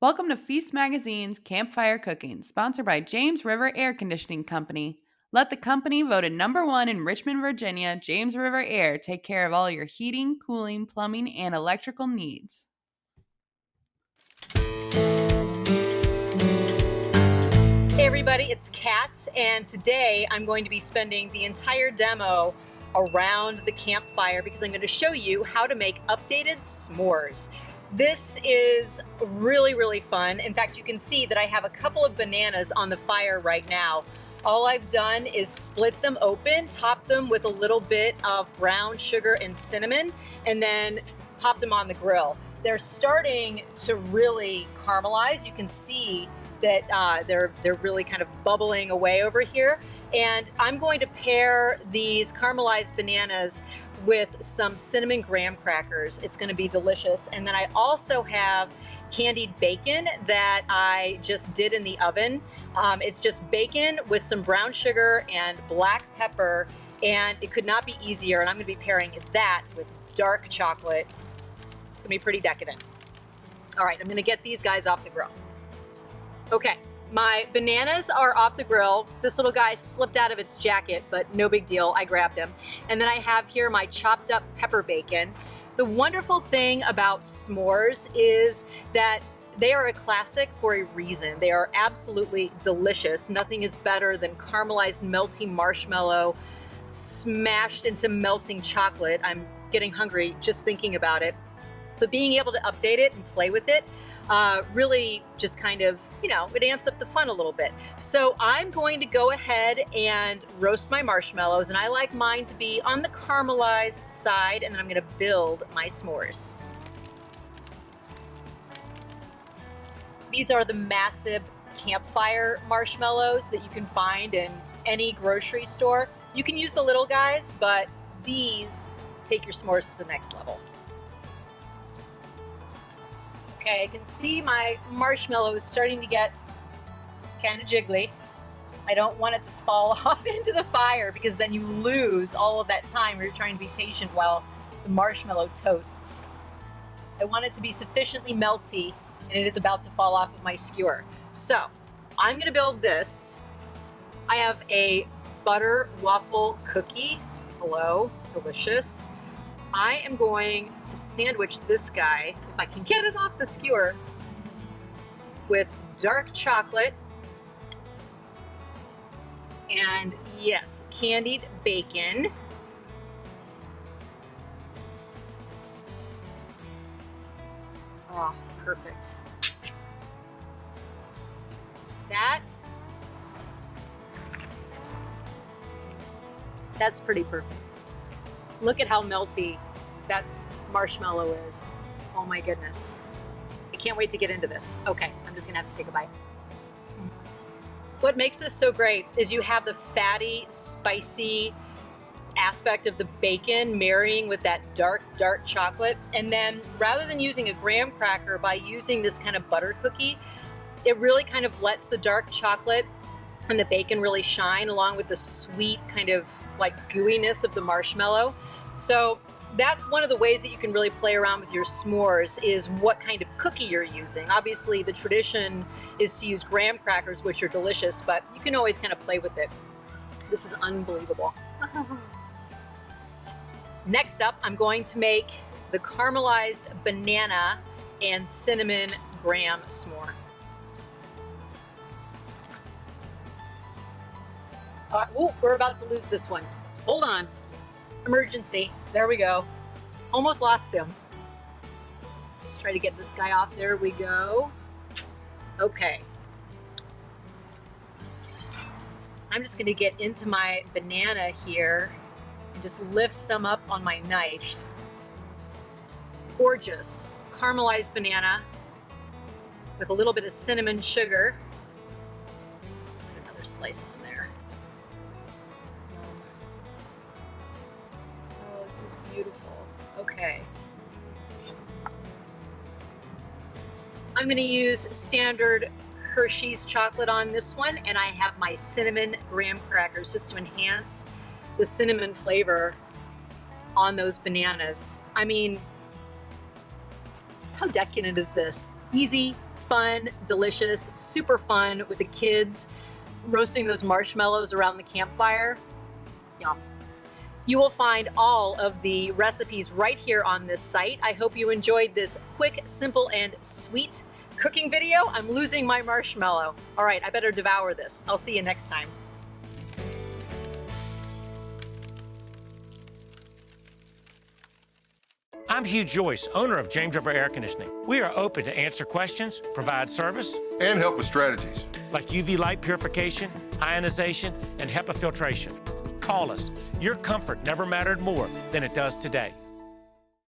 Welcome to Feast Magazine's Campfire Cooking, sponsored by James River Air Conditioning Company. Let the company voted #1 in Richmond, Virginia, James River Air, take care of all your heating, cooling, plumbing, and electrical needs. Hey everybody, it's Kat, and today I'm going to be spending the entire demo around the campfire because I'm going to show you how to make updated s'mores. This is really fun. In fact, you can see that I have a couple of bananas on the fire right now. All I've done is split them open, top them with a little bit of brown sugar and cinnamon, and then popped them on the grill. They're starting to really caramelize. You can see that they're really kind of bubbling away over here. And I'm going to pair these caramelized bananas with some cinnamon graham crackers. It's going to be delicious. And then I also have candied bacon that I just did in the oven. It's just bacon with some brown sugar and black pepper, and it could not be easier. And I'm going to be pairing that with dark chocolate. It's going to be pretty decadent. All right, I'm going to get these guys off the grill. Okay, my bananas are off the grill. This little guy slipped out of its jacket, but no big deal, I grabbed him. And then I have here my chopped up pepper bacon. The wonderful thing about s'mores is that they are a classic for a reason. They are absolutely delicious. Nothing is better than caramelized melty marshmallow smashed into melting chocolate. I'm getting hungry just thinking about it. But being able to update it and play with it really just kind of, it amps up the fun a little bit. So I'm going to go ahead and roast my marshmallows, and I like mine to be on the caramelized side, and then I'm going to build my s'mores. These are the massive campfire marshmallows that you can find in any grocery store. You can use the little guys, but these take your s'mores to the next level. Okay, I can see my marshmallow is starting to get kind of jiggly. I don't want it to fall off into the fire because then you lose all of that time where you're trying to be patient while the marshmallow toasts. I want it to be sufficiently melty, and it is about to fall off of my skewer. So I'm going to build this. I have a butter waffle cookie. Hello, delicious. I am going to sandwich this guy, if I can get it off the skewer, with dark chocolate and, yes, candied bacon. Oh, perfect. That's pretty perfect. Look at how melty that marshmallow is. Oh my goodness. I can't wait to get into this. Okay, I'm just gonna have to take a bite. What makes this so great is you have the fatty, spicy aspect of the bacon marrying with that dark chocolate. And then rather than using a graham cracker, by using this kind of butter cookie, it really kind of lets the dark chocolate and the bacon really shine along with the sweet kind of like gooiness of the marshmallow. So that's one of the ways that you can really play around with your s'mores, is what kind of cookie you're using. Obviously the tradition is to use graham crackers, which are delicious, but you can always kind of play with it. This is unbelievable. Next up, I'm going to make the caramelized banana and cinnamon graham s'more. Oh, we're about to lose this one. Hold on. Emergency. There we go. Almost lost him. Let's try to get this guy off. There we go. Okay. I'm just going to get into my banana here and just lift some up on my knife. Gorgeous caramelized banana with a little bit of cinnamon sugar. Put another slice on there. Oh, this is beautiful. Okay. I'm going to use standard Hershey's chocolate on this one, and I have my cinnamon graham crackers just to enhance the cinnamon flavor on those bananas. I mean, how decadent is this? Easy, fun, delicious, super fun with the kids, roasting those marshmallows around the campfire. Yum. You will find all of the recipes right here on this site. I hope you enjoyed this quick, simple, and sweet cooking video. I'm losing my marshmallow. All right, I better devour this. I'll see you next time. I'm Hugh Joyce, owner of James River Air Conditioning. We are open to answer questions, provide service, and help with strategies. like UV light purification, ionization, and HEPA filtration. Call us. Your comfort never mattered more than it does today.